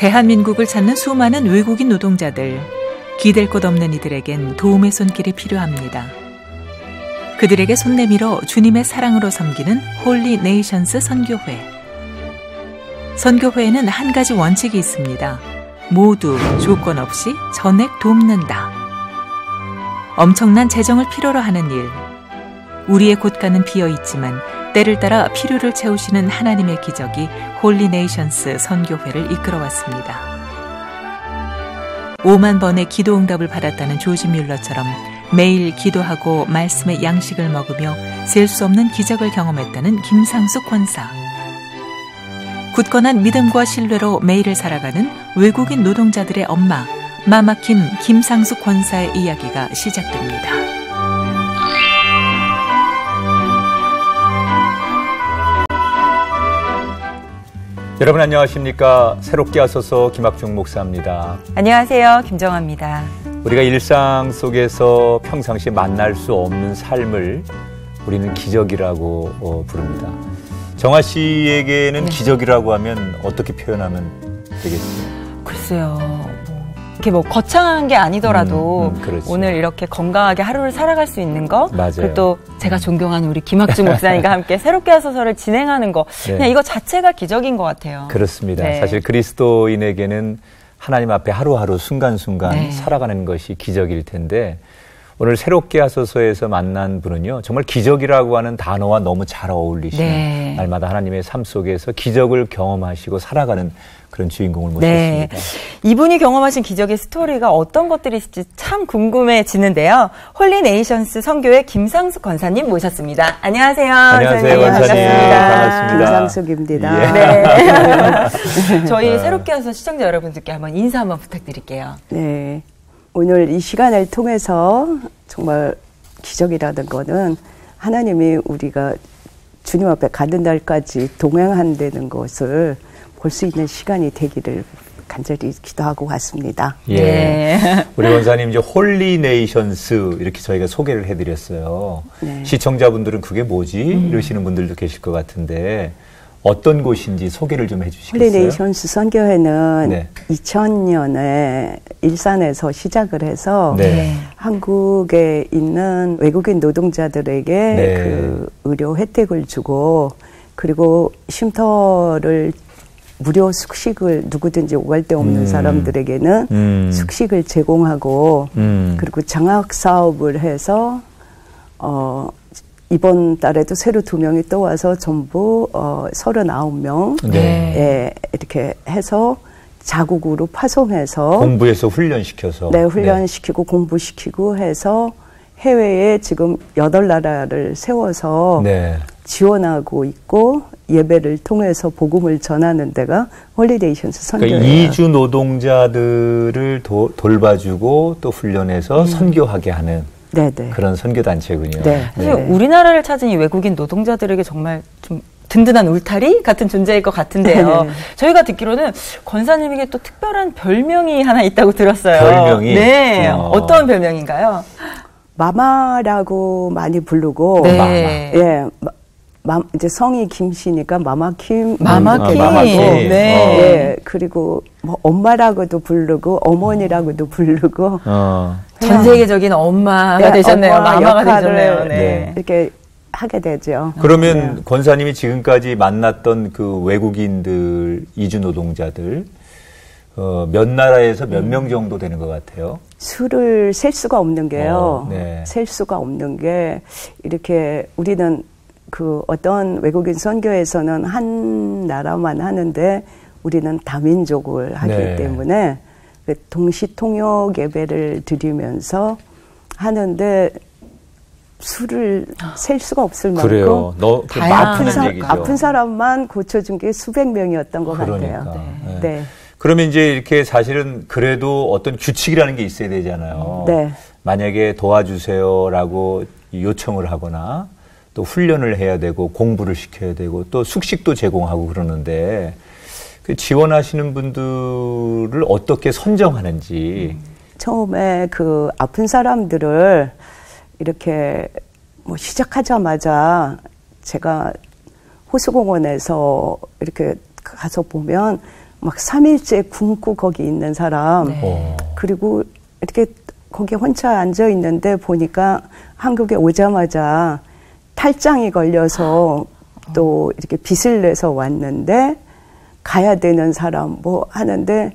대한민국을 찾는 수많은 외국인 노동자들, 기댈 곳 없는 이들에겐 도움의 손길이 필요합니다. 그들에게 손 내밀어 주님의 사랑으로 섬기는 홀리 네이션스 선교회. 선교회에는 한 가지 원칙이 있습니다. 모두 조건 없이 전액 돕는다. 엄청난 재정을 필요로 하는 일. 우리의 곳간은 비어있지만 때를 따라 필요를 채우시는 하나님의 기적이 홀리 네이션스 선교회를 이끌어왔습니다. 5만 번의 기도 응답을 받았다는 조지 뮬러처럼 매일 기도하고 말씀의 양식을 먹으며 셀 수 없는 기적을 경험했다는 김상숙 권사. 굳건한 믿음과 신뢰로 매일을 살아가는 외국인 노동자들의 엄마, 마마킴 김상숙 권사의 이야기가 시작됩니다. 여러분 안녕하십니까? 새롭게 하소서 김학중 목사입니다. 안녕하세요. 김정아입니다. 우리가 일상 속에서 평상시 만날 수 없는 삶을 우리는 기적이라고 부릅니다. 정아 씨에게는 기적이라고 하면 어떻게 표현하면 되겠어요? 글쎄요. 이렇게 거창한 게 아니더라도 그렇죠. 오늘 이렇게 건강하게 하루를 살아갈 수 있는 거, 맞아요. 그리고 또 제가 존경하는 우리 김학중 목사님과 함께 새롭게 하소서를 진행하는 거, 그냥 이거 자체가 기적인 것 같아요. 그렇습니다. 네. 사실 그리스도인에게는 하나님 앞에 하루하루 순간순간 살아가는 것이 기적일 텐데, 오늘 새롭게 하소서에서 만난 분은요, 정말 기적이라고 하는 단어와 너무 잘 어울리시는 날마다 하나님의 삶 속에서 기적을 경험하시고 살아가는 그런 주인공을 모셨습니다. 이분이 경험하신 기적의 스토리가 어떤 것들이 있을지 참 궁금해지는데요. 홀리 네이션스 선교회 김상숙 권사님 모셨습니다. 안녕하세요. 안녕하세요, 권사님. 반갑습니다. 김상숙입니다. 네. 저희 새롭게 하소서 시청자 여러분들께 한번 인사 한번 부탁드릴게요. 네. 오늘 이 시간을 통해서 정말 기적이라는 거는 하나님이 우리가 주님 앞에 가는 날까지 동행한다는 것을 볼 수 있는 시간이 되기를 간절히 기도하고 왔습니다. 예. 우리 원사님 이제 홀리 네이션스 이렇게 저희가 소개를 해드렸어요. 네. 시청자분들은 그게 뭐지? 이러시는 분들도 계실 것 같은데 어떤 곳인지 소개를 좀 해주시겠어요? 홀리 네이션스 선교회는 2000년에 일산에서 시작을 해서 한국에 있는 외국인 노동자들에게 그 의료 혜택을 주고 그리고 쉼터를 무료 숙식을 누구든지 오갈 데 없는 사람들에게는 숙식을 제공하고 그리고 장학 사업을 해서 이번 달에도 새로 2명이 또 와서 전부 39명 이렇게 해서 자국으로 파송해서 공부해서 훈련시켜서 훈련시키고 공부시키고 해서 해외에 지금 8나라를 세워서 지원하고 있고 예배를 통해서 복음을 전하는 데가 홀리 네이션스 선교예요. 그러니까 이주 노동자들을 돌봐주고 또 훈련해서 선교하게 하는 그런 선교단체군요. 사실 우리나라를 찾은 이 외국인 노동자들에게 정말 좀 든든한 울타리 같은 존재일 것 같은데요. 저희가 듣기로는 권사님에게 또 특별한 별명이 하나 있다고 들었어요. 별명이? 네. 어떤 별명인가요? 마마라고 많이 부르고 이제 성이 김씨니까 마마킴. 그리고 뭐 엄마라고도 부르고 어머니라고도 부르고 전 세계적인 엄마가 되셨네요. 마마가 되셨네요. 이렇게 하게 되죠. 그러면 권사님이 지금까지 만났던 그 외국인들 이주 노동자들 몇 나라에서 몇 명 정도 되는 것 같아요? 수를 셀 수가 없는 게요. 셀 수가 없는 게 이렇게 우리는 그 어떤 외국인 선교에서는 한 나라만 하는데 우리는 다민족을 하기 때문에 동시 통역 예배를 드리면서 하는데 수를 셀 수가 없을 만큼 그래요. 아픈 사람만 고쳐준 게 수백 명이었던 것 같아요. 그러면 이제 이렇게 사실은 그래도 어떤 규칙이라는 게 있어야 되잖아요. 만약에 도와주세요라고 요청을 하거나 또 훈련을 해야 되고 공부를 시켜야 되고 또 숙식도 제공하고 그러는데 그 지원하시는 분들을 어떻게 선정하는지. 처음에 그 아픈 사람들을 이렇게 뭐 시작하자마자 제가 호수공원에서 이렇게 가서 보면 막 3일째 굶고 거기 있는 사람. 네. 그리고 이렇게 거기 혼자 앉아 있는데 보니까 한국에 오자마자 탈장이 걸려서 또 이렇게 빚을 내서 왔는데 가야 되는 사람 뭐 하는데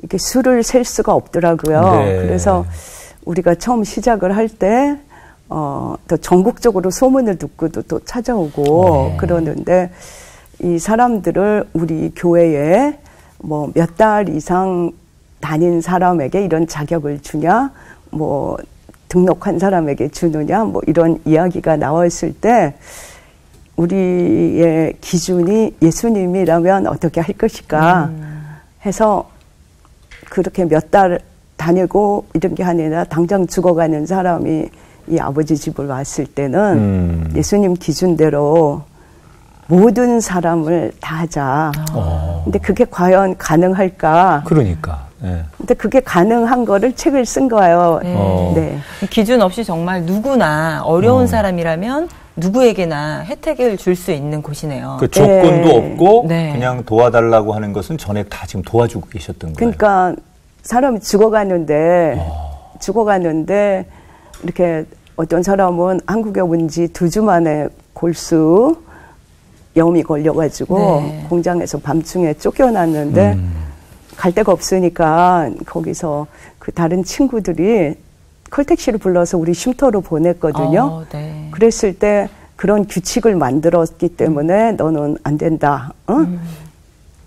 이렇게 술을 셀 수가 없더라고요. 네. 그래서 우리가 처음 시작을 할 때 또 전국적으로 소문을 듣고도 또 찾아오고 네. 그러는데 이 사람들을 우리 교회에 뭐 몇 달 이상 다닌 사람에게 이런 자격을 주냐, 뭐 등록한 사람에게 주느냐, 뭐 이런 이야기가 나왔을 때 우리의 기준이 예수님이라면 어떻게 할 것일까 해서 그렇게 몇 달 다니고 이런 게 아니라 당장 죽어가는 사람이 이 아버지 집을 왔을 때는 예수님 기준대로 모든 사람을 다 하자. 근데 그게 과연 가능할까? 그러니까. 네. 근데 그게 가능한 거를 책을 쓴 거예요. 네. 기준 없이 정말 누구나 어려운 사람이라면 누구에게나 혜택을 줄 수 있는 곳이네요. 그 조건도 없고 네. 그냥 도와달라고 하는 것은 전액 다 지금 도와주고 계셨던 거예요. 그러니까 사람이 죽어가는데 이렇게 어떤 사람은 한국에 온 지 2주 만에 골수 염이 걸려가지고 네. 공장에서 밤중에 쫓겨났는데 갈 데가 없으니까 거기서 그 다른 친구들이 콜택시를 불러서 우리 쉼터로 보냈거든요. 네. 그랬을 때 그런 규칙을 만들었기 때문에 너는 안 된다.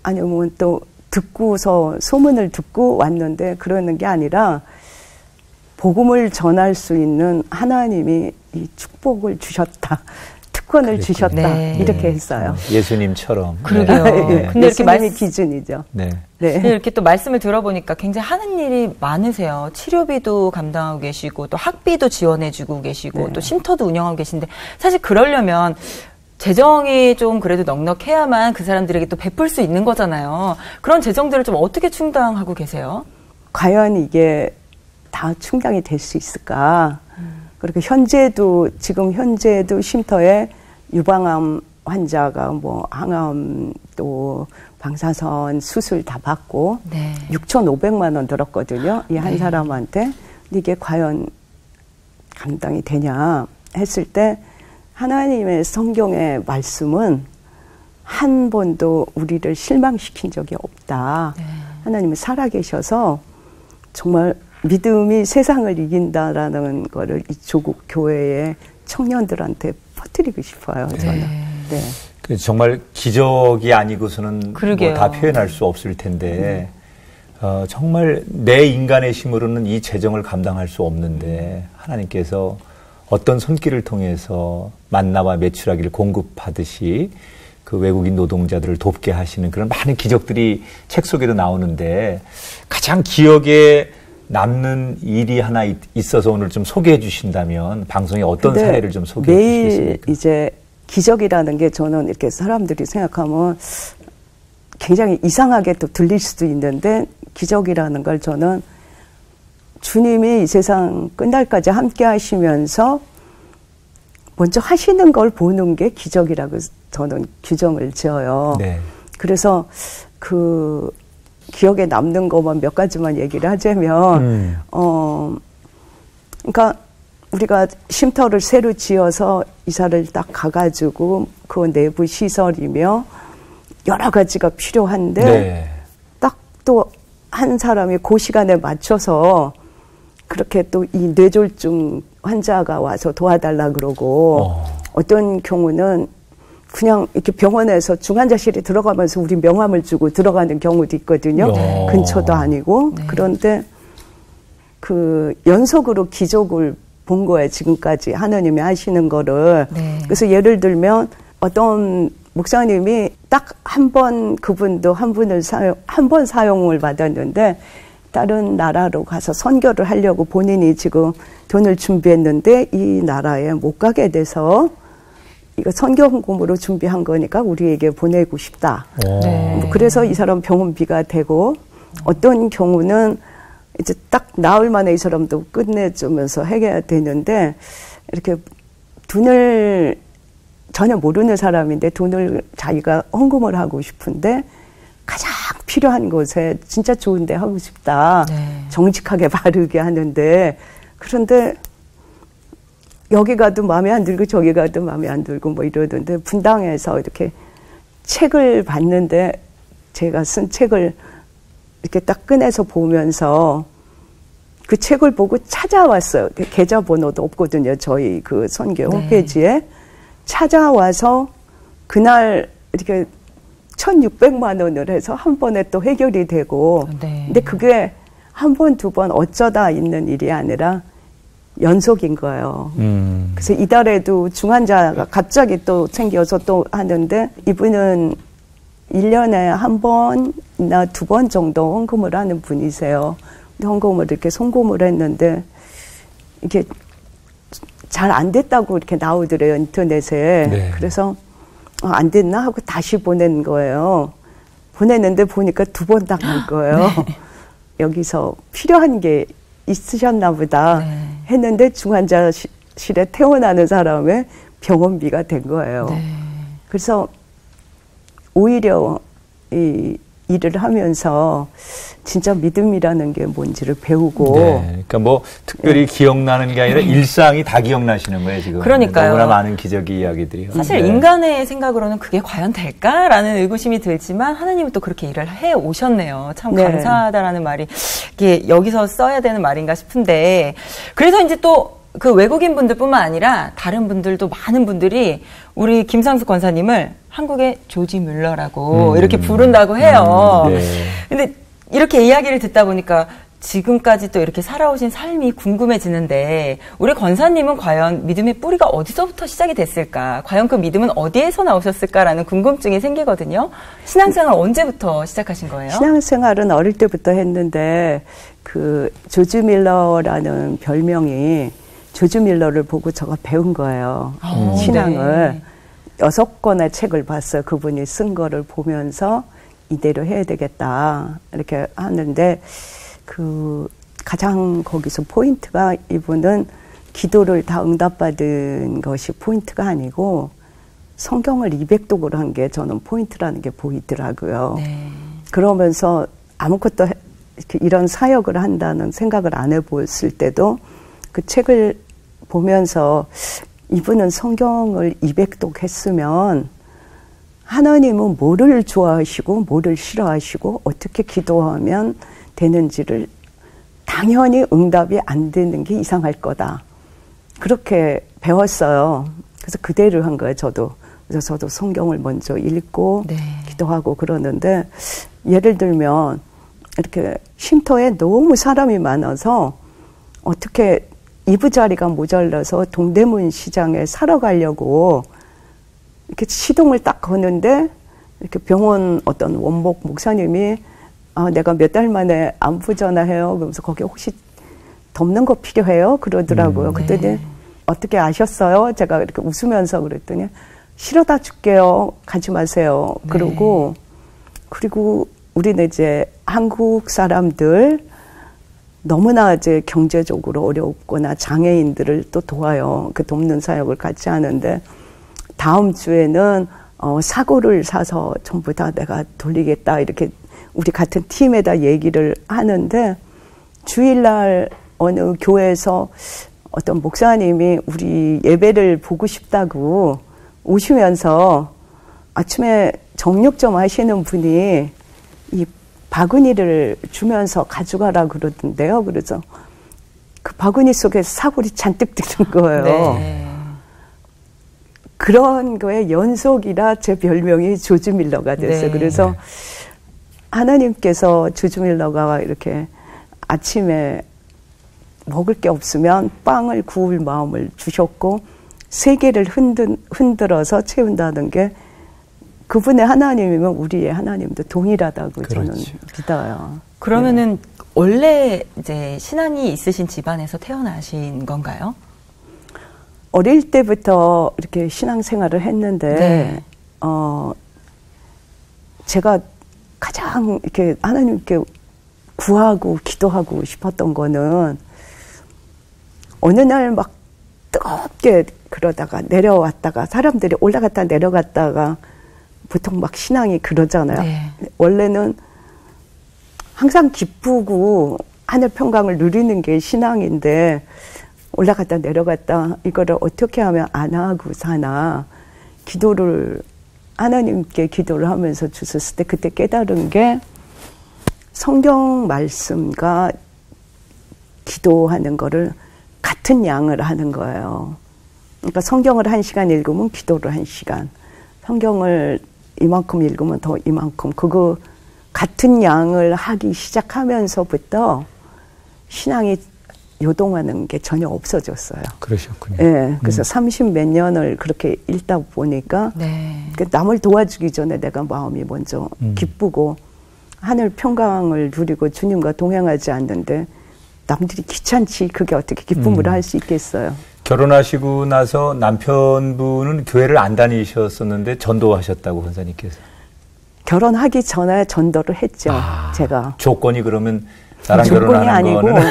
아니면 또 듣고서 소문을 듣고 왔는데 그러는 게 아니라 복음을 전할 수 있는 하나님이 이 축복을 주셨다. 특권을 그랬군요. 주셨다. 네. 이렇게 했어요. 예수님처럼. 그러게요. 네. 근데 예수님이 기준이죠. 네. 네. 이렇게 또 말씀을 들어보니까 굉장히 하는 일이 많으세요. 치료비도 감당하고 계시고 또 학비도 지원해주고 계시고 네. 또 쉼터도 운영하고 계신데 사실 그러려면 재정이 좀 그래도 넉넉해야만 그 사람들에게 또 베풀 수 있는 거잖아요. 그런 재정들을 좀 어떻게 충당하고 계세요? 과연 이게 다 충당이 될 수 있을까? 그리고 지금 현재도 쉼터에 유방암 환자가 뭐 항암 또 방사선 수술 다 받고 네. 6,500만 원 들었거든요. 이 한 네. 사람한테. 근데 이게 과연 감당이 되냐 했을 때 하나님의 성경의 말씀은 한 번도 우리를 실망시킨 적이 없다. 네. 하나님은 살아계셔서 정말 믿음이 세상을 이긴다라는 거를 이 조국 교회의 청년들한테 퍼뜨리고 싶어요. 저는. 네. 네. 정말 기적이 아니고서는 뭐 다 표현할 수 없을 텐데 정말 내 인간의 힘으로는 이 재정을 감당할 수 없는데 하나님께서 어떤 손길을 통해서 만나와 메추라기를 공급하듯이 그 외국인 노동자들을 돕게 하시는 그런 많은 기적들이 책 속에도 나오는데 가장 기억에 남는 일이 하나 있어서 오늘 좀 소개해 주신다면 방송에 어떤 사례를 좀 소개해 주시겠습니까? 매일 이제 기적이라는 게 저는 이렇게 사람들이 생각하면 굉장히 이상하게 또 들릴 수도 있는데 기적이라는 걸 저는 주님이 이 세상 끝날까지 함께 하시면서 먼저 하시는 걸 보는 게 기적이라고 저는 규정을 지어요. 네. 그래서 그 기억에 남는 것만 몇 가지만 얘기를 하자면, 그러니까 우리가 쉼터를 새로 지어서 이사를 딱 가가지고 그 내부 시설이며 여러 가지가 필요한데 네. 딱 또 한 사람이 그 시간에 맞춰서 그렇게 또 이 뇌졸중 환자가 와서 도와달라 그러고 어떤 경우는 그냥 이렇게 병원에서 중환자실에 들어가면서 우리 명함을 주고 들어가는 경우도 있거든요. 근처도 아니고. 네. 그런데 그 연속으로 기적을 본 거예요. 지금까지 하나님이 하시는 거를. 네. 그래서 예를 들면 어떤 목사님이 딱 한 번 그분도 한 번 사용을 받았는데 다른 나라로 가서 선교를 하려고 본인이 지금 돈을 준비했는데 이 나라에 못 가게 돼서 이거 선교헌금으로 준비한 거니까 우리에게 보내고 싶다. 네. 그래서 이 사람 병원비가 되고 어떤 경우는 이제 딱 나흘 만에 이 사람도 끝내주면서 해야 되는데 이렇게 돈을 전혀 모르는 사람인데 돈을 자기가 헌금을 하고 싶은데 가장 필요한 곳에 진짜 좋은데 하고 싶다. 네. 정직하게 바르게 하는데 그런데 여기 가도 마음에 안 들고 저기 가도 마음에 안 들고 뭐 이러던데 분당에서 이렇게 책을 봤는데 제가 쓴 책을 이렇게 딱 꺼내서 보면서 그 책을 보고 찾아왔어요. 계좌번호도 없거든요. 저희 그 선교 홈페이지에. 찾아와서 그날 이렇게 1,600만 원을 해서 한 번에 또 해결이 되고. 근데 그게 한 번, 두 번 어쩌다 있는 일이 아니라 연속인 거예요. 그래서 이달에도 중환자가 갑자기 또 생겨서 또 하는데 이분은 1년에 한 번이나 두 번 정도 헌금을 하는 분이세요. 헌금을 이렇게 송금을 했는데 이게 잘 안 됐다고 이렇게 나오더래요, 인터넷에. 네. 그래서 안 됐나 하고 다시 보낸 거예요. 보냈는데 보니까 두 번 당한 거예요. 네. 여기서 필요한 게 있으셨나 보다 했는데 중환자실에 퇴원하는 사람의 병원비가 된 거예요. 네. 그래서 오히려 이 일을 하면서 진짜 믿음이라는 게 뭔지를 배우고. 네, 그러니까 뭐 특별히 기억나는 게 아니라 일상이 다 기억나시는 거예요, 지금. 그러니까요. 너무나 많은 기적의 이야기들이요. 사실 인간의 생각으로는 그게 과연 될까라는 의구심이 들지만 하나님은 또 그렇게 일을 해 오셨네요. 참 감사하다라는 말이 이게 여기서 써야 되는 말인가 싶은데 그래서 이제 또 그 외국인 분들뿐만 아니라 다른 분들도 많은 분들이 우리 김상숙 권사님을 한국의 조지 뮬러라고 이렇게 부른다고 해요. 근데 이렇게 이야기를 듣다 보니까 지금까지 또 이렇게 살아오신 삶이 궁금해지는데 우리 권사님은 과연 믿음의 뿌리가 어디서부터 시작이 됐을까? 과연 그 믿음은 어디에서 나오셨을까라는 궁금증이 생기거든요. 신앙생활 언제부터 시작하신 거예요? 신앙생활은 어릴 때부터 했는데 그 조지 뮬러라는 별명이 조지 뮬러를 보고 제가 배운 거예요. 신앙을. 6권의 책을 봤어요. 그분이 쓴 거를 보면서 이대로 해야 되겠다. 이렇게 하는데 그 가장 거기서 포인트가 이분은 기도를 다 응답받은 것이 포인트가 아니고 성경을 200독을 한 게 저는 포인트라는 게 보이더라고요. 네. 그러면서 아무것도 이런 사역을 한다는 생각을 안 해봤을 때도 그 책을 보면서 이분은 성경을 200독 했으면 하나님은 뭐를 좋아하시고 뭐를 싫어하시고 어떻게 기도하면 되는지를 당연히 응답이 안 되는 게 이상할 거다. 그렇게 배웠어요. 그래서 그대로 한 거예요, 저도. 그래서 저도 성경을 먼저 읽고 기도하고 그러는데 예를 들면 이렇게 쉼터에 너무 사람이 많아서 어떻게 이부자리가 모자라서 동대문 시장에 사러 가려고 이렇게 시동을 딱 거는데 이렇게 병원 어떤 원목 목사님이 내가 몇 달 만에 안부 전화해요. 그러면서 거기 혹시 덮는 거 필요해요? 그러더라고요. 그랬더니 어떻게 아셨어요? 제가 이렇게 웃으면서 그랬더니 실어다 줄게요. 가지 마세요. 그러고 그리고 우리는 이제 한국 사람들 너무나 이제 경제적으로 어렵거나 장애인들을 또 도와요. 그 돕는 사역을 같이 하는데 다음 주에는 사고를 사서 전부 다 내가 돌리겠다 이렇게 우리 같은 팀에다 얘기를 하는데 주일날 어느 교회에서 어떤 목사님이 우리 예배를 보고 싶다고 오시면서 아침에 정육 좀 하시는 분이 이 바구니를 주면서 가져가라 그러던데요. 그래서 그 바구니 속에 사골이 잔뜩 드는 거예요. 네. 그런 거에 연속이라 제 별명이 조지 밀러가 됐어요. 네. 그래서 하나님께서 조지 밀러가 이렇게 아침에 먹을 게 없으면 빵을 구울 마음을 주셨고 세계를 흔들어서 채운다는 게 그분의 하나님이면 우리의 하나님도 동일하다고 그렇죠. 저는 믿어요. 그러면은 원래 이제 신앙이 있으신 집안에서 태어나신 건가요? 어릴 때부터 이렇게 신앙생활을 했는데 제가 가장 이렇게 하나님께 구하고 기도하고 싶었던 거는 어느 날 막 뜨겁게 그러다가 내려왔다가 사람들이 올라갔다 내려갔다가 보통 막 신앙이 그러잖아요. 원래는 항상 기쁘고 하늘 평강을 누리는 게 신앙인데 올라갔다 내려갔다 이거를 어떻게 하면 안 하고 사나 기도를 하나님께 기도를 하면서 주셨을 때 그때 깨달은 게 성경 말씀과 기도하는 거를 같은 양을 하는 거예요. 그러니까 성경을 1시간 읽으면 기도를 1시간, 성경을 이만큼 읽으면 더 이만큼, 그거 같은 양을 하기 시작하면서부터 신앙이 요동하는 게 전혀 없어졌어요. 그러셨군요. 예, 그래서 30몇 년을 그렇게 읽다 보니까 남을 도와주기 전에 내가 마음이 먼저 기쁘고 하늘 평강을 누리고 주님과 동행하지 않는데 남들이 귀찮지 그게 어떻게 기쁨으로 할 수 있겠어요. 결혼하시고 나서 남편분은 교회를 안 다니셨었는데 전도하셨다고 권사님께서. 결혼하기 전에 전도를 했죠. 제가. 조건이 그러면 나랑 결혼하는 아니고 거는?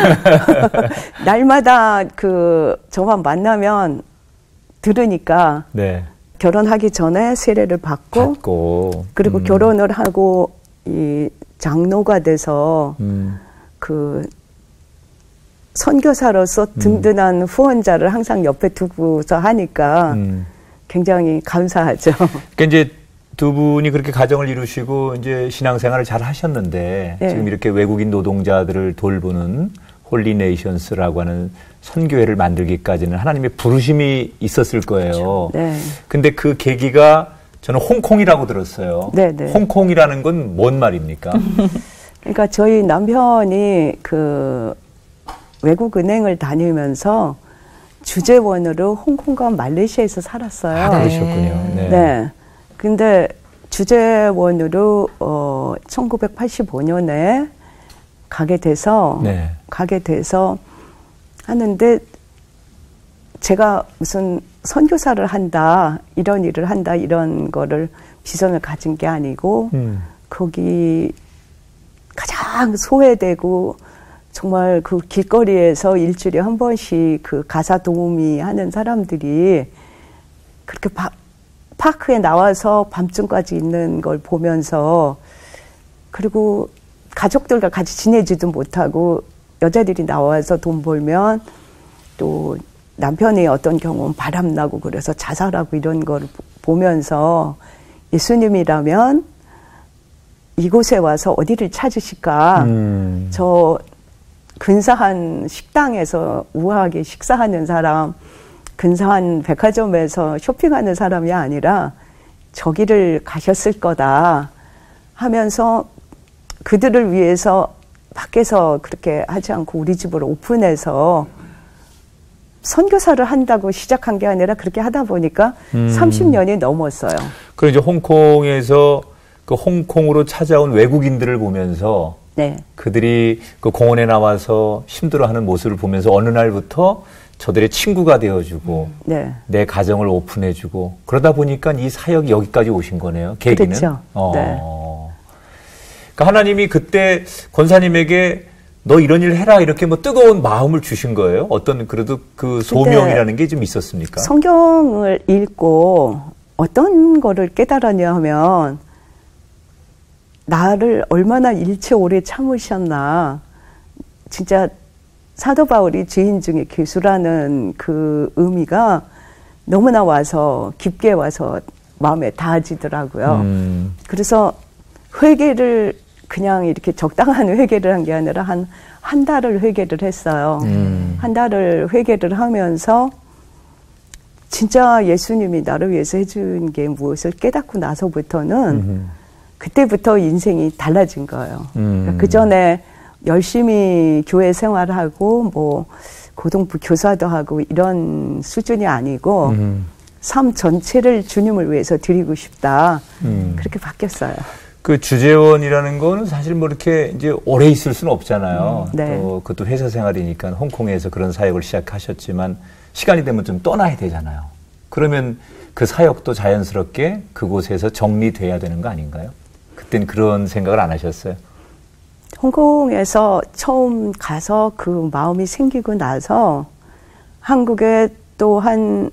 날마다 저만 만나면 들으니까 네. 결혼하기 전에 세례를 받고 그리고 결혼을 하고 이 장로가 돼서 선교사로서 든든한 후원자를 항상 옆에 두고서 하니까 굉장히 감사하죠. 그러니까 이제 두 분이 그렇게 가정을 이루시고 이제 신앙생활을 잘 하셨는데 네. 지금 이렇게 외국인 노동자들을 돌보는 홀리 네이션스라고 하는 선교회를 만들기까지는 하나님의 부르심이 있었을 거예요. 그렇죠. 네. 근데 그 계기가 저는 홍콩이라고 들었어요. 네, 네. 홍콩이라는 건 뭔 말입니까? 그러니까 저희 남편이 외국 은행을 다니면서 주재원으로 홍콩과 말레이시아에서 살았어요. 그러셨군요. 네. 네. 근데 주재원으로 1985년에 가게 돼서 하는데 제가 무슨 선교사를 한다, 이런 일을 한다, 이런 거를 비전을 가진 게 아니고 거기 가장 소외되고 정말 그 길거리에서 일주일에 한 번씩 그 가사 도우미 하는 사람들이 그렇게 파크에 나와서 밤중까지 있는 걸 보면서 그리고 가족들과 같이 지내지도 못하고 여자들이 나와서 돈 벌면 또 남편의 어떤 경우는 바람나고 그래서 자살하고 이런 걸 보면서 예수님이라면 이곳에 와서 어디를 찾으실까? 저 근사한 식당에서 우아하게 식사하는 사람, 근사한 백화점에서 쇼핑하는 사람이 아니라 저기를 가셨을 거다 하면서 그들을 위해서 밖에서 그렇게 하지 않고 우리 집을 오픈해서 선교사를 한다고 시작한 게 아니라 그렇게 하다 보니까 30년이 넘었어요. 그리고 이제 홍콩에서 그 홍콩으로 찾아온 외국인들을 보면서 네. 그들이 그 공원에 나와서 힘들어하는 모습을 보면서 어느 날부터 저들의 친구가 되어주고 네. 내 가정을 오픈해주고 그러다 보니까 이 사역이 여기까지 오신 거네요. 계기는. 그렇죠. 네. 그러니까 하나님이 그때 권사님에게 너 이런 일 해라 이렇게 뭐 뜨거운 마음을 주신 거예요? 어떤 그래도 그 소명이라는 게 좀 있었습니까? 성경을 읽고 어떤 거를 깨달았냐 하면 나를 얼마나 일체 오래 참으셨나. 진짜 사도 바울이 죄인 중에 괴수라는 그 의미가 너무나 와서 깊게 와서 마음에 닿아지더라고요. 그래서 회개를 그냥 이렇게 적당한 회개를 한 게 아니라 한 달을 회개를 했어요. 한 달을 회개를 하면서 진짜 예수님이 나를 위해서 해준 게 무엇을 깨닫고 나서부터는 그때부터 인생이 달라진 거예요. 그러니까 그 전에 열심히 교회 생활하고 뭐 고등부 교사도 하고 이런 수준이 아니고 삶 전체를 주님을 위해서 드리고 싶다. 그렇게 바뀌었어요. 그 주재원이라는 거는 사실 뭐 이렇게 이제 오래 있을 수는 없잖아요. 네. 또 그것도 회사 생활이니까 홍콩에서 그런 사역을 시작하셨지만 시간이 되면 좀 떠나야 되잖아요. 그러면 그 사역도 자연스럽게 그곳에서 정리돼야 되는 거 아닌가요? 그때는 그런 생각을 안 하셨어요? 홍콩에서 처음 가서 그 마음이 생기고 나서 한국에 또 한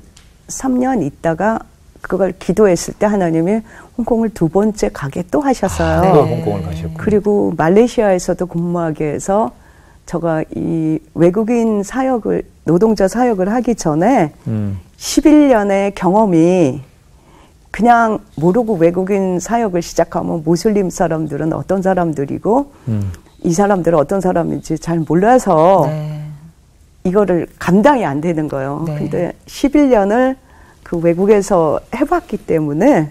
3년 있다가 그걸 기도했을 때 하나님이 홍콩을 2번째 가게 또 하셨어요. 네. 홍콩을 가셨고. 그리고 말레이시아에서도 근무하게 해서 제가 이 외국인 사역을, 노동자 사역을 하기 전에 11년의 경험이 그냥 모르고 외국인 사역을 시작하면 모슬림 사람들은 어떤 사람들이고 이 사람들은 어떤 사람인지 잘 몰라서 네. 이거를 감당이 안 되는 거예요. 네. 근데 11년을 그 외국에서 해봤기 때문에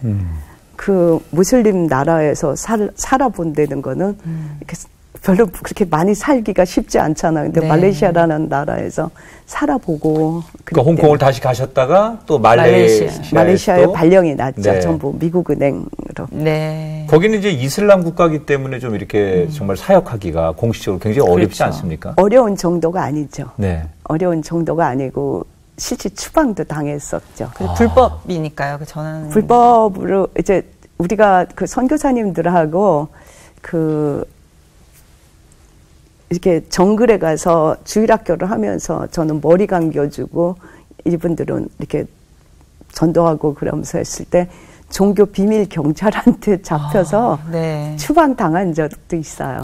그 무슬림 나라에서 살아본다는 거는 이렇게 별로 그렇게 많이 살기가 쉽지 않잖아요. 근데 네. 말레이시아라는 나라에서 살아보고. 그러니까 홍콩을 다시 가셨다가 또 말레이시아에 발령이 났죠. 네. 전부 미국은행으로. 네. 거기는 이제 이슬람 국가이기 때문에 좀 이렇게 정말 사역하기가 공식적으로 굉장히 어렵지 그렇죠. 않습니까? 어려운 정도가 아니죠. 네. 어려운 정도가 아니고 실제 추방도 당했었죠. 불법이니까요. 그 전환. 불법으로 이제 우리가 그 선교사님들하고 그 이렇게 정글에 가서 주일학교를 하면서 저는 머리 감겨주고 이분들은 이렇게 전도하고 그러면서 했을 때 종교 비밀 경찰한테 잡혀서 네. 추방 당한 적도 있어요.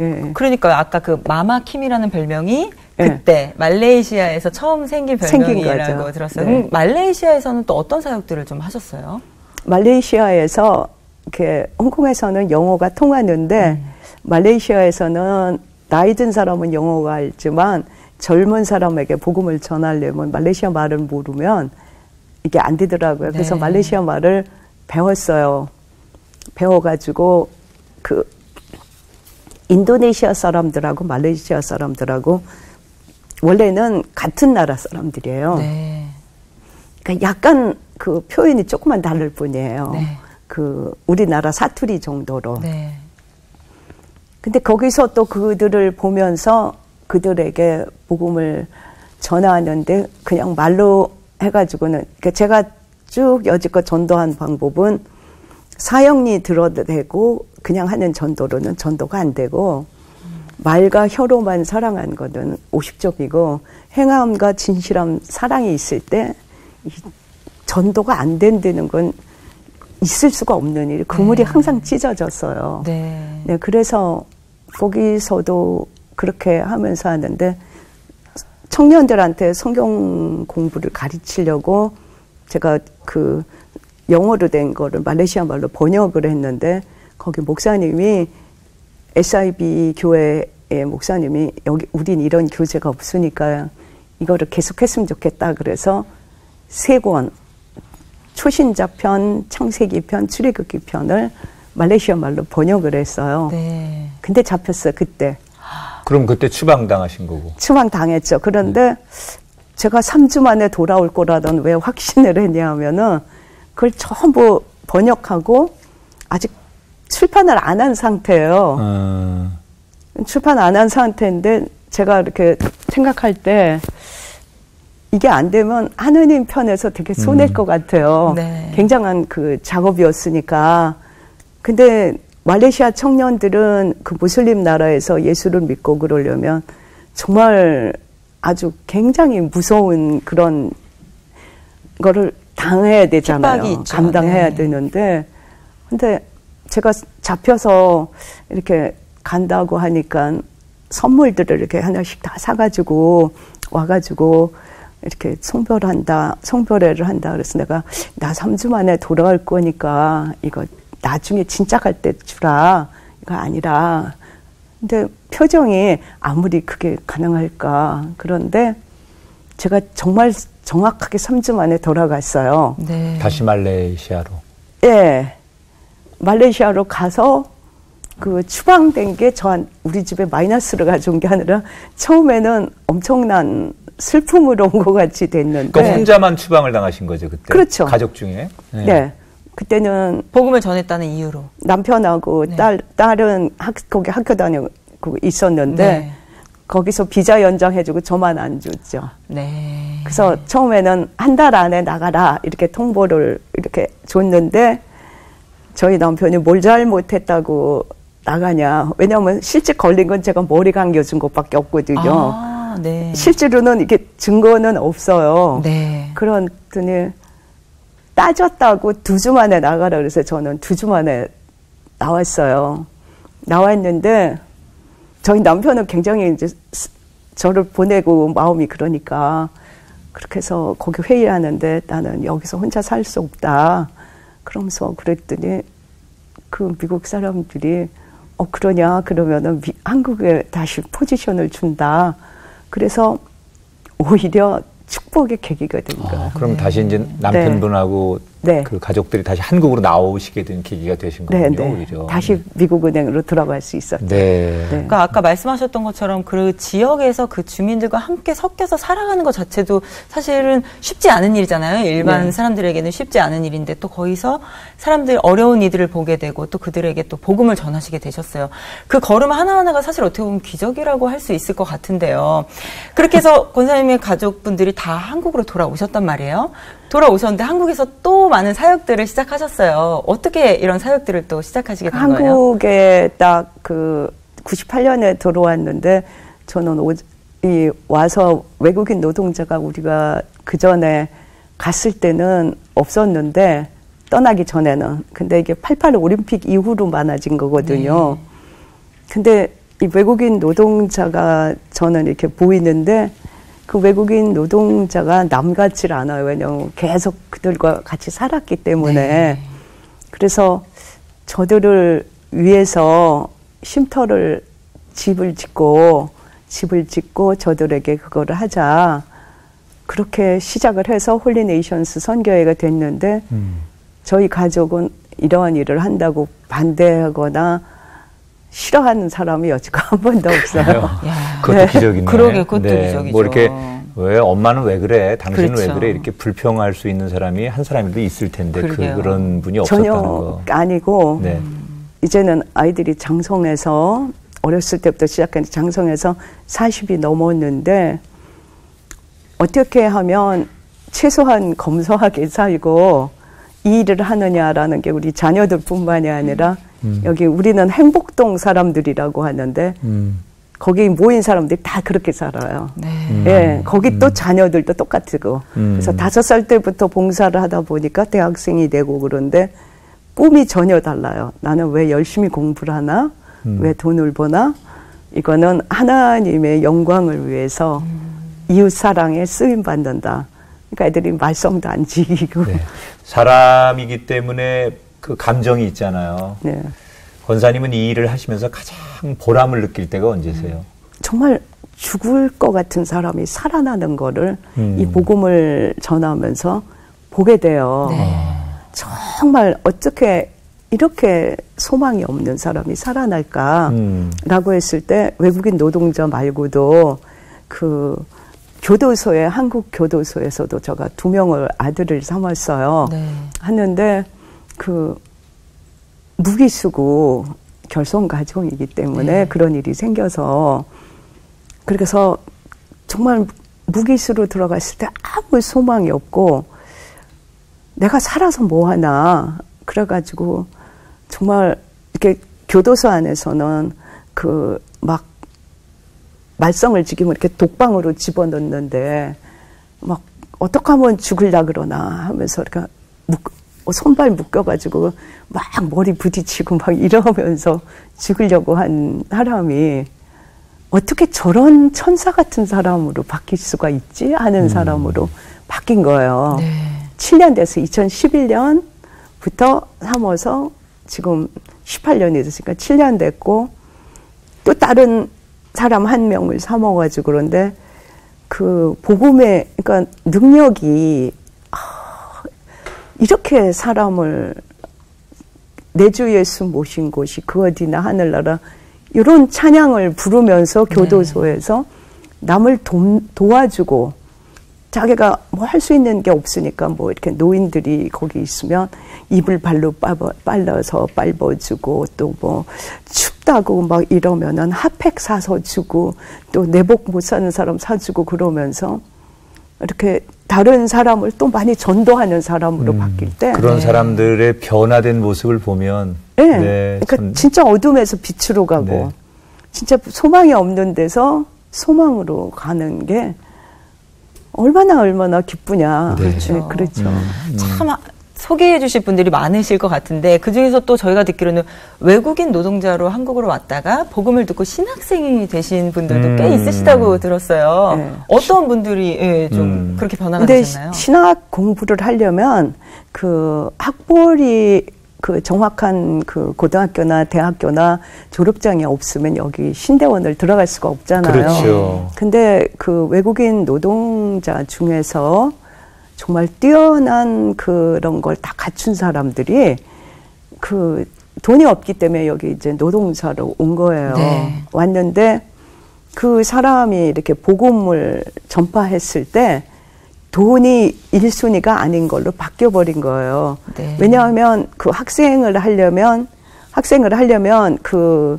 예. 그러니까 아까 그 마마킴이라는 별명이 그때 네. 말레이시아에서 처음 생긴 별명이라고 들었어요. 네. 말레이시아에서는 또 어떤 사역들을 좀 하셨어요? 말레이시아에서 이렇게 홍콩에서는 영어가 통하는데 말레이시아에서는 나이 든 사람은 영어가 알지만 젊은 사람에게 복음을 전하려면 말레이시아 말을 모르면 이게 안 되더라고요. 네. 그래서 말레이시아 말을 배웠어요. 배워가지고 그 인도네시아 사람들하고 말레이시아 사람들하고 원래는 같은 나라 사람들이에요. 네. 그러니까 약간 그 표현이 조금만 다를 뿐이에요. 네. 그 우리나라 사투리 정도로. 네. 근데 거기서 또 그들을 보면서 그들에게 복음을 전하는데 그냥 말로 해가지고는 그러니까 제가 쭉 여지껏 전도한 방법은 사형리 들어도 되고 그냥 하는 전도로는 전도가 안 되고 말과 혀로만 사랑하는 거는 50점이고 행함과 진실함 사랑이 있을 때 전도가 안 된다는 건 있을 수가 없는 일. 그물이 네. 항상 찢어졌어요. 네. 네, 그래서 거기서도 그렇게 하면서 하는데 청년들한테 성경 공부를 가르치려고 제가 그 영어로 된 거를 말레이시아 말로 번역을 했는데 거기 목사님이 SIB 교회의 목사님이 여기 우린 이런 교재가 없으니까 이거를 계속했으면 좋겠다 그래서 3권 초신자 편, 창세기 편, 출애굽기 편을 말레이시아 말로 번역을 했어요. 네. 근데 잡혔어요 그때. 그럼 그때 추방당하신 거고. 추방당했죠. 그런데 제가 3주 만에 돌아올 거라던 왜 확신을 했냐면은 그걸 전부 번역하고 아직 출판을 안 한 상태예요. 출판 안 한 상태인데 제가 이렇게 생각할 때 이게 안 되면 하느님 편에서 되게 손해일 것 같아요. 네. 굉장한 그 작업이었으니까. 근데 말레이시아 청년들은 그 무슬림 나라에서 예수를 믿고 그러려면 정말 아주 굉장히 무서운 그런 거를 당해야 되잖아요. 감당해야 네. 되는데. 근데 제가 잡혀서 이렇게 간다고 하니까 선물들을 이렇게 하나씩 다 사가지고 와가지고 이렇게 송별회를 한다. 그래서 나 3주 만에 돌아올 거니까 이거 나중에 진짜 갈 때 주라. 이거 아니라. 근데 표정이 아무리 그게 가능할까. 그런데 제가 정말 정확하게 3주 만에 돌아갔어요. 네. 다시 말레이시아로. 예. 말레이시아로 가서 그 추방된 게 우리 집에 마이너스를 가져온 게 아니라 처음에는 엄청난 슬픔으로 온 것 같이 됐는데. 그러니까 혼자만 추방을 당하신 거죠, 그때? 그렇죠. 가족 중에? 네. 네. 그때는. 복음을 전했다는 이유로. 남편하고 네. 딸은 거기 학교 다니고 있었는데. 네. 거기서 비자 연장해주고 저만 안 줬죠. 네. 그래서 처음에는 한 달 안에 나가라. 이렇게 통보를 이렇게 줬는데. 저희 남편이 뭘 잘못했다고 나가냐. 왜냐하면 실제 걸린 건 제가 머리 감겨준 것밖에 없거든요. 네. 실제로는 이게 증거는 없어요. 네. 그랬더니 따졌다고 2주 만에 나가라 그래서 저는 2주 만에 나왔어요. 나왔는데 저희 남편은 굉장히 이제 저를 보내고 마음이 그러니까 그렇게 해서 거기 회의하는데 나는 여기서 혼자 살 수 없다. 그러면서 그랬더니 그 미국 사람들이 그러냐 그러면은 한국에 다시 포지션을 준다. 그래서 오히려 축복의 계기가 된 거예요. 그럼 다시 이제 남편분하고 그 가족들이 다시 한국으로 나오시게 된 계기가 되신 거군요. 오히려. 다시 미국은행으로 들어갈 수 있었죠. 그러니까 아까 말씀하셨던 것처럼 그 지역에서 그 주민들과 함께 섞여서 살아가는 것 자체도 사실은 쉽지 않은 일이잖아요. 일반 사람들에게는 쉽지 않은 일인데 또 거기서 사람들 어려운 이들을 보게 되고 또 그들에게 또 복음을 전하시게 되셨어요. 그 걸음 하나하나가 사실 어떻게 보면 기적이라고 할 수 있을 것 같은데요. 그렇게 해서 권사님의 가족분들이 다 한국으로 돌아오셨단 말이에요. 돌아오셨는데 한국에서 또 많은 사역들을 시작하셨어요. 어떻게 이런 사역들을 또 시작하시게 된 거예요? 한국에 딱 그 98년에 들어왔는데 저는 와서 외국인 노동자가 우리가 그 전에 갔을 때는 없었는데 떠나기 전에는. 근데 이게 88 올림픽 이후로 많아진 거거든요. 근데 이 외국인 노동자가 저는 이렇게 보이는데 그 외국인 노동자가 남 같질 않아요. 왜냐하면 계속 그들과 같이 살았기 때문에. 그래서 저들을 위해서 쉼터를 집을 짓고 저들에게 그거를 하자. 그렇게 시작을 해서 홀리네이션스 선교회가 됐는데 저희 가족은 이러한 일을 한다고 반대하거나 싫어하는 사람이 여지껏 한 번도 없어요. 그것도 기적이네요. 그러게, 그것도 기적이죠. 뭐 이렇게 왜 엄마는 왜 그래? 당신은 왜 그래? 이렇게 불평할 수 있는 사람이 한 사람이라도 있을 텐데 그런 분이 없었다는 거. 전혀 아니고 이제는 아이들이 장성해서 어렸을 때부터 시작한 장성해서 40이 넘었는데 어떻게 하면 최소한 검소하게 살고 이 일을 하느냐라는 게 우리 자녀들뿐만이 아니라 여기 우리는 행복동 사람들이라고 하는데 거기 모인 사람들이 다 그렇게 살아요. 거기 또 자녀들도 똑같고 그래서 5살 때부터 봉사를 하다 보니까 대학생이 되고 그런데 꿈이 전혀 달라요. 나는 왜 열심히 공부를 하나? 왜 돈을 버나? 이거는 하나님의 영광을 위해서 이웃사랑에 쓰임받는다. 그러니까 애들이 말썽도 안 지키고. 사람이기 때문에 그 감정이 있잖아요. 권사님은 이 일을 하시면서 가장 보람을 느낄 때가 언제세요? 정말 죽을 것 같은 사람이 살아나는 거를 이 복음을 전하면서 보게 돼요. 정말 어떻게 이렇게 소망이 없는 사람이 살아날까라고 했을 때 외국인 노동자 말고도 그 교도소에 한국 교도소에서도 제가 2명을 아들을 삼았어요. 하는데 그 무기수고 결손 가정이기 때문에 그런 일이 생겨서 그래서 정말 무기수로 들어갔을 때 아무 소망이 없고 내가 살아서 뭐 하나 그래가지고 정말 이렇게 교도소 안에서는 그 막 말썽을 지키면 이렇게 독방으로 집어넣는데 막 어떻게 하면 죽을라 그러나 하면서 이렇게 손발 묶여가지고 막 머리 부딪히고 막 이러면서 죽으려고 한 사람이 어떻게 저런 천사 같은 사람으로 바뀔 수가 있지 하는 사람으로 바뀐 거예요. 7년 돼서 2011년부터 삼아서 지금 18년이 됐으니까 7년 됐고 또 다른 사람 한 명을 삼아가지고 그런데 그 복음의 그러니까 능력이 이렇게 사람을 내 주 예수 모신 곳이 그 어디나 하늘나라 이런 찬양을 부르면서 교도소에서 남을 도와주고 자기가 뭐 할 수 있는 게 없으니까 뭐 이렇게 노인들이 거기 있으면 이불 발로 빨라서 빨아주고 또 뭐 춥다고 막 이러면은 핫팩 사서 주고 또 내복 못 사는 사람 사주고 그러면서 이렇게 다른 사람을 또 많이 전도하는 사람으로 바뀔 때 그런 사람들의 변화된 모습을 보면 그러니까 진짜 어둠에서 빛으로 가고 진짜 소망이 없는 데서 소망으로 가는 게 얼마나 기쁘냐. 그렇죠. 그렇죠. 참 소개해 주실 분들이 많으실 것 같은데 그중에서 또 저희가 듣기로는 외국인 노동자로 한국으로 왔다가 복음을 듣고 신학생이 되신 분들도 꽤 있으시다고 들었어요. 네. 어떤 분들이 좀 그렇게 변화가 되셨나요? 신학 공부를 하려면 그 학벌이 그 정확한 그 고등학교나 대학교나 졸업장이 없으면 여기 신대원을 들어갈 수가 없잖아요. 그렇죠. 근데 그 외국인 노동자 중에서 정말 뛰어난 그런 걸 다 갖춘 사람들이 그 돈이 없기 때문에 여기 이제 노동자로 온 거예요. 네. 왔는데 그 사람이 이렇게 복음을 전파했을 때 돈이 1순위가 아닌 걸로 바뀌어버린 거예요. 네. 왜냐하면 그 학생을 하려면 그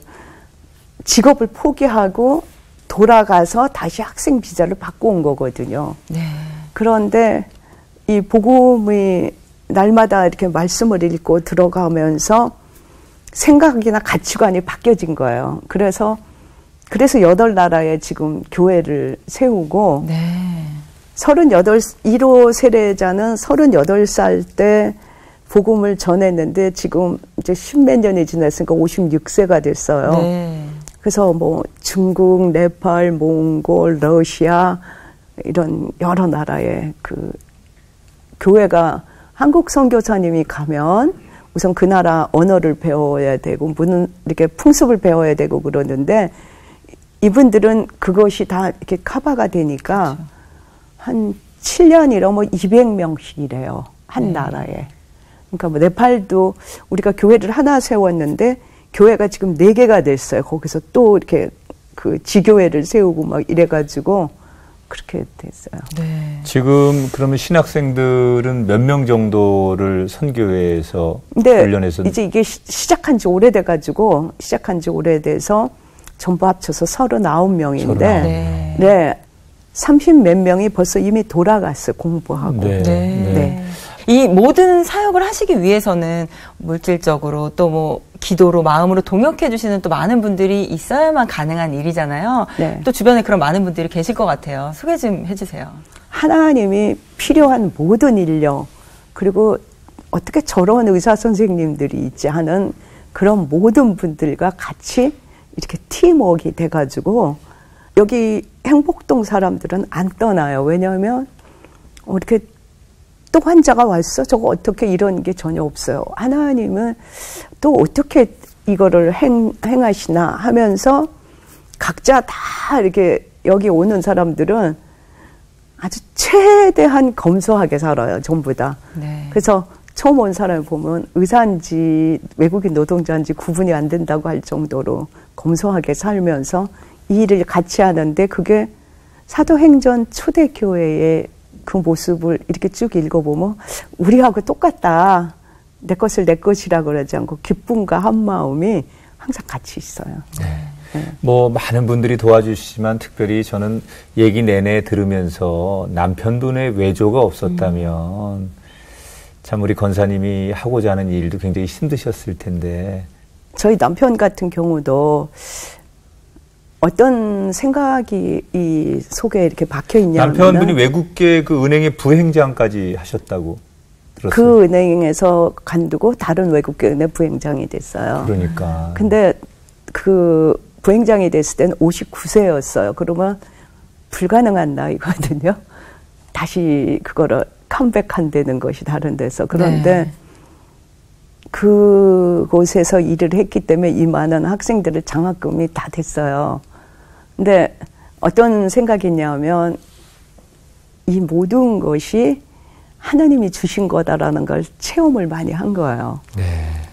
직업을 포기하고 돌아가서 다시 학생 비자를 받고 온 거거든요. 네. 그런데 이 복음이 날마다 이렇게 말씀을 읽고 들어가면서 생각이나 가치관이 바뀌어진 거예요. 그래서 8나라에 지금 교회를 세우고 네. 1호 세례자는 38살 때 복음을 전했는데 지금 이제 10몇 년이 지났으니까 56세가 됐어요. 네. 그래서 뭐 중국, 네팔, 몽골, 러시아 이런 여러 나라에 그 교회가 한국 선교사님이 가면 우선 그 나라 언어를 배워야 되고 이렇게 풍습을 배워야 되고 그러는데 이분들은 그것이 다 이렇게 커버가 되니까 그렇죠. 한 7년이라 뭐 200명씩이래요. 한 나라에. 그러니까 뭐 네팔도 우리가 교회를 하나 세웠는데 교회가 지금 4개가 됐어요. 거기서 또 이렇게 그 지교회를 세우고 막 이래가지고 그렇게 됐어요. 네. 지금 그러면 신학생들은 몇 명 정도를 선교회에서 훈련해서? 이제 이게 시작한 지 오래돼서 전부 합쳐서 39명인데 네. 30몇 명이 벌써 이미 돌아갔어요. 공부하고. 네. 네. 이 모든 사역을 하시기 위해서는 물질적으로 또 뭐 기도로 마음으로 동역해 주시는 또 많은 분들이 있어야만 가능한 일이잖아요. 네. 또 주변에 그런 많은 분들이 계실 것 같아요. 소개 좀 해주세요. 하나님이 필요한 모든 인력 그리고 어떻게 저런 의사 선생님들이 있지 하는 그런 모든 분들과 같이 이렇게 팀워크가 돼가지고 여기 행복동 사람들은 안 떠나요. 왜냐하면 이렇게 또 환자가 왔어? 저거 어떻게 이런 게 전혀 없어요. 하나님은 또 어떻게 이거를 행하시나 하면서 각자 다 이렇게 여기 오는 사람들은 아주 최대한 검소하게 살아요. 전부 다. 네. 그래서 처음 온 사람을 보면 의사인지 외국인 노동자인지 구분이 안 된다고 할 정도로 검소하게 살면서 이 일을 같이 하는데 그게 사도행전 초대교회의 그 모습을 이렇게 쭉 읽어보면 우리하고 똑같다. 내 것을 내 것이라 그러지 않고 기쁨과 한마음이 항상 같이 있어요. 네. 네. 뭐 많은 분들이 도와주시지만 특별히 저는 얘기 내내 들으면서 남편분의 외조가 없었다면 참 우리 권사님이 하고자 하는 일도 굉장히 힘드셨을 텐데. 저희 남편 같은 경우도 어떤 생각이 이 속에 이렇게 박혀 있냐면 남편분이 외국계 그 은행의 부행장까지 하셨다고 들었어요. 그 은행에서 관두고 다른 외국계 은행 부행장이 됐어요. 그러니까. 근데 그 부행장이 됐을 때는 59세였어요. 그러면 불가능한 나이거든요. 다시 그거를 컴백한다는 것이 다른 데서. 그런데 네. 그곳에서 일을 했기 때문에 이 많은 학생들의 장학금이 다 됐어요. 근데 어떤 생각이냐면 이 모든 것이 하나님이 주신 거다라는 걸 체험을 많이 한 거예요. 네.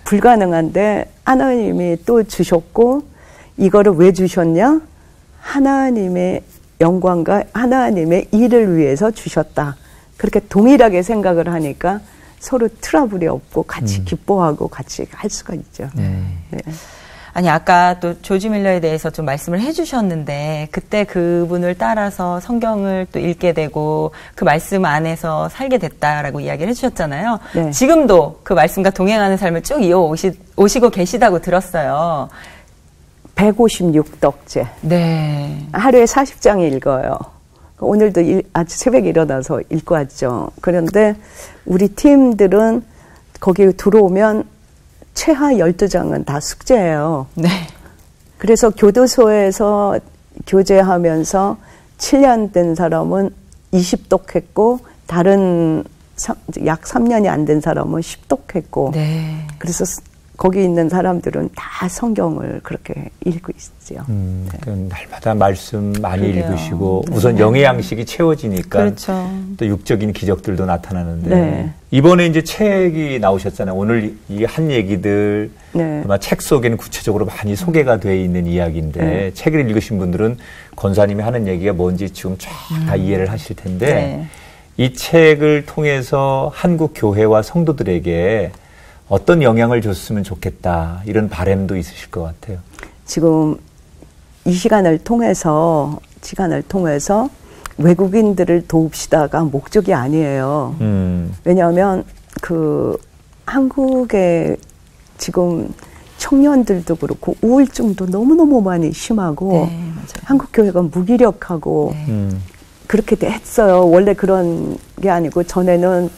불가능한데 하나님이 또 주셨고 이거를 왜 주셨냐? 하나님의 영광과 하나님의 일을 위해서 주셨다. 그렇게 동일하게 생각을 하니까 서로 트러블이 없고 같이 기뻐하고 같이 할 수가 있죠. 네. 아니 아까 또 조지 밀러에 대해서 좀 말씀을 해주셨는데 그때 그분을 따라서 성경을 또 읽게 되고 그 말씀 안에서 살게 됐다라고 이야기를 해주셨잖아요. 네. 지금도 그 말씀과 동행하는 삶을 쭉 이어오시고 계시다고 들었어요. 156덕째. 네. 하루에 40장 읽어요. 오늘도 아주 새벽에 일어나서 읽고 왔죠. 그런데 우리 팀들은 거기 들어오면 최하 12장은 다 숙제예요. 네. 그래서 교도소에서 교제하면서 7년 된 사람은 20독 했고 다른 약 3년이 안 된 사람은 10독 했고 네. 그래서 거기 있는 사람들은 다 성경을 그렇게 읽고 있어요. 네. 날마다 말씀 많이 그래요. 읽으시고 우선 영의 양식이 채워지니까 그렇죠. 또 육적인 기적들도 나타나는데 네. 이번에 이제 책이 나오셨잖아요. 오늘 이 한 얘기들 네. 아마 책 속에는 구체적으로 많이 소개가 되어 있는 이야기인데 네. 책을 읽으신 분들은 권사님이 하는 얘기가 뭔지 지금 쫙 다 이해를 하실 텐데 네. 이 책을 통해서 한국 교회와 성도들에게 어떤 영향을 줬으면 좋겠다 이런 바람도 있으실 것 같아요. 지금 이 시간을 통해서 외국인들을 도웁시다가 목적이 아니에요. 왜냐하면 그 한국의 지금 청년들도 그렇고 우울증도 너무너무 많이 심하고 네, 맞아요. 한국 교회가 무기력하고 그렇게 했어요. 원래 그런 게 아니고 전에는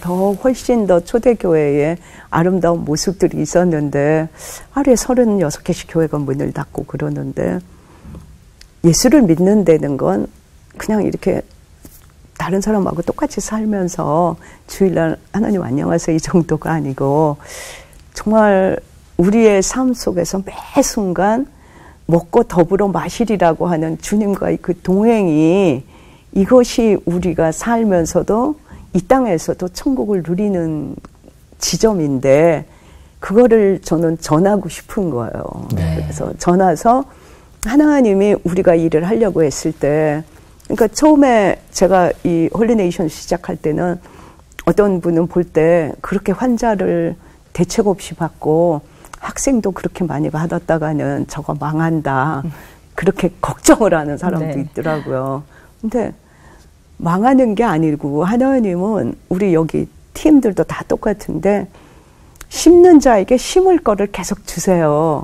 훨씬 더 초대교회에 아름다운 모습들이 있었는데 하루에 36개씩 교회가 문을 닫고 그러는데 예수를 믿는다는 건 그냥 이렇게 다른 사람하고 똑같이 살면서 주일날 하나님 안녕하세요 이 정도가 아니고 정말 우리의 삶 속에서 매 순간 먹고 더불어 마시리라고 하는 주님과의 그 동행이 이것이 우리가 살면서도 이 땅에서도 천국을 누리는 지점인데 그거를 저는 전하고 싶은 거예요. 네. 그래서 전해서 하나님이 우리가 일을 하려고 했을 때 그러니까 처음에 제가 이 홀리네이션 시작할 때는 어떤 분은 볼 때 그렇게 환자를 대책 없이 받고 학생도 그렇게 많이 받았다가는 저거 망한다. 그렇게 걱정을 하는 사람도 네. 있더라고요. 근데 망하는 게 아니고 하나님은 우리 여기 팀들도 다 똑같은데 심는 자에게 심을 거를 계속 주세요.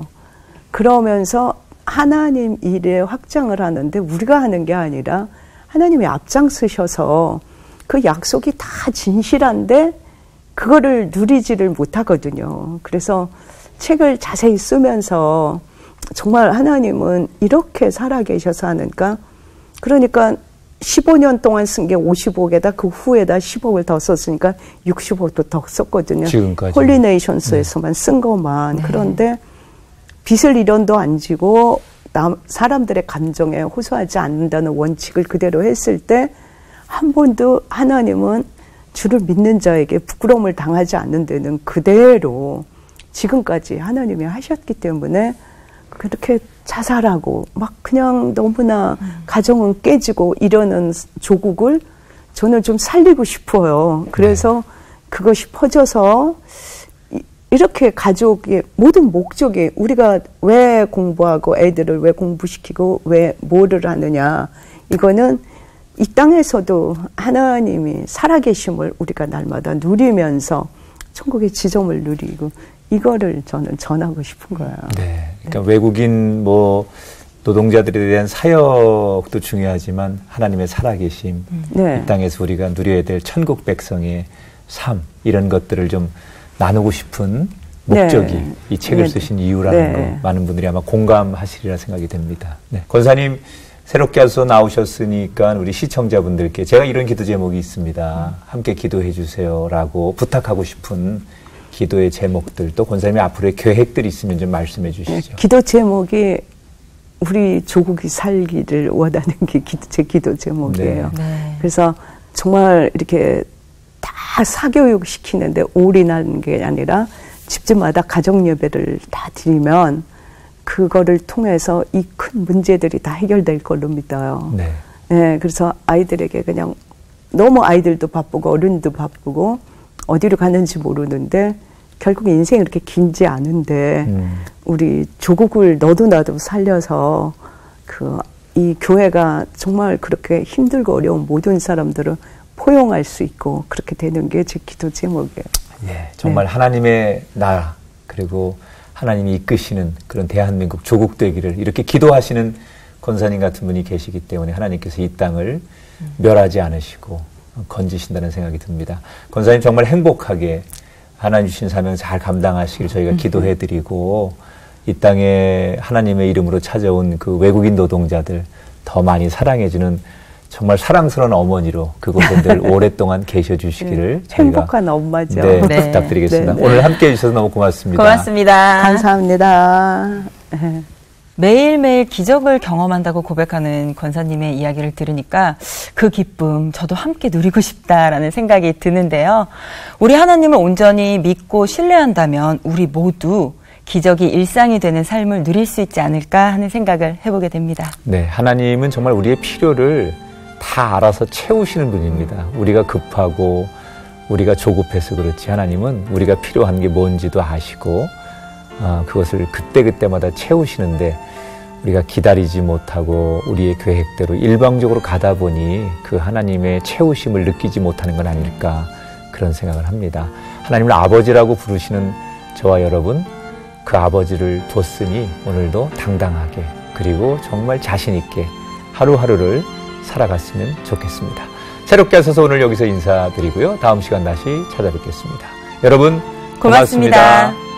그러면서 하나님 일에 확장을 하는데 우리가 하는 게 아니라 하나님이 앞장서셔서 그 약속이 다 진실한데 그거를 누리지를 못하거든요. 그래서 책을 자세히 쓰면서 정말 하나님은 이렇게 살아계셔서 하니까 그러니까 15년 동안 쓴 게 50억에다 그 후에다 10억을 더 썼으니까 60억도 더 썼거든요. 지금까지. 홀리네이션스에서만 쓴 것만. 네. 그런데 빚을 1원도 안 지고 사람들의 감정에 호소하지 않는다는 원칙을 그대로 했을 때 한 번도 하나님은 주를 믿는 자에게 부끄러움을 당하지 않는 데는 그대로 지금까지 하나님이 하셨기 때문에 그렇게 자살하고 막 그냥 너무나 가정은 깨지고 이러는 조국을 저는 좀 살리고 싶어요. 그래서 그것이 퍼져서 이렇게 가족의 모든 목적이 우리가 왜 공부하고 애들을 왜 공부시키고 왜 뭐를 하느냐 이거는 이 땅에서도 하나님이 살아계심을 우리가 날마다 누리면서 천국의 지점을 누리고 이거를 저는 전하고 싶은 거예요. 네. 그러니까 외국인 노동자들에 대한 사역도 중요하지만 하나님의 살아계심, 네. 이 땅에서 우리가 누려야 될 천국 백성의 삶 이런 것들을 좀 나누고 싶은 목적이 네. 이 책을 네. 쓰신 이유라는 네. 거 많은 분들이 아마 공감하시리라 생각이 됩니다. 네. 권사님 새롭게 해서 나오셨으니까 우리 시청자분들께 제가 이런 기도 제목이 있습니다. 함께 기도해 주세요라고 부탁하고 싶은 기도의 제목들 또 권사님의 앞으로의 계획들이 있으면 좀 말씀해 주시죠. 기도 제목이 우리 조국이 살기를 원하는 게 제 기도 제목이에요. 네. 네. 그래서 정말 이렇게 다 사교육 시키는데 올인하는 게 아니라 집집마다 가정 예배를 다 드리면 그거를 통해서 이 큰 문제들이 다 해결될 걸로 믿어요. 네. 네, 그래서 아이들에게 그냥 너무 아이들도 바쁘고 어른도 바쁘고 어디로 가는지 모르는데 결국 인생이 그렇게 길지 않은데 우리 조국을 너도 나도 살려서 이 교회가 정말 그렇게 힘들고 어려운 모든 사람들을 포용할 수 있고 그렇게 되는 게 제 기도 제목이에요. 예, 정말 네. 하나님의 나라 그리고 하나님이 이끄시는 그런 대한민국 조국 되기를 이렇게 기도하시는 권사님 같은 분이 계시기 때문에 하나님께서 이 땅을 멸하지 않으시고 건지신다는 생각이 듭니다. 권사님 정말 행복하게 하나님 주신 사명 잘 감당하시길 저희가 기도해드리고 이 땅에 하나님의 이름으로 찾아온 그 외국인 노동자들 더 많이 사랑해주는 정말 사랑스러운 어머니로 그곳에 늘 오랫동안 계셔 주시기를 저희가 행복한 엄마죠. 네, 부탁드리겠습니다. 오늘 함께해 주셔서 너무 고맙습니다. 고맙습니다. 감사합니다. 매일매일 기적을 경험한다고 고백하는 권사님의 이야기를 들으니까 그 기쁨 저도 함께 누리고 싶다라는 생각이 드는데요. 우리 하나님을 온전히 믿고 신뢰한다면 우리 모두 기적이 일상이 되는 삶을 누릴 수 있지 않을까 하는 생각을 해보게 됩니다. 네, 하나님은 정말 우리의 필요를 다 알아서 채우시는 분입니다. 우리가 급하고 우리가 조급해서 그렇지 하나님은 우리가 필요한 게 뭔지도 아시고 그것을 그때그때마다 채우시는데 우리가 기다리지 못하고 우리의 계획대로 일방적으로 가다 보니 그 하나님의 채우심을 느끼지 못하는 건 아닐까 그런 생각을 합니다. 하나님을 아버지라고 부르시는 저와 여러분 그 아버지를 뒀으니 오늘도 당당하게 그리고 정말 자신 있게 하루하루를 살아갔으면 좋겠습니다. 새롭게 하셔서 오늘 여기서 인사드리고요. 다음 시간 다시 찾아뵙겠습니다. 여러분 고맙습니다.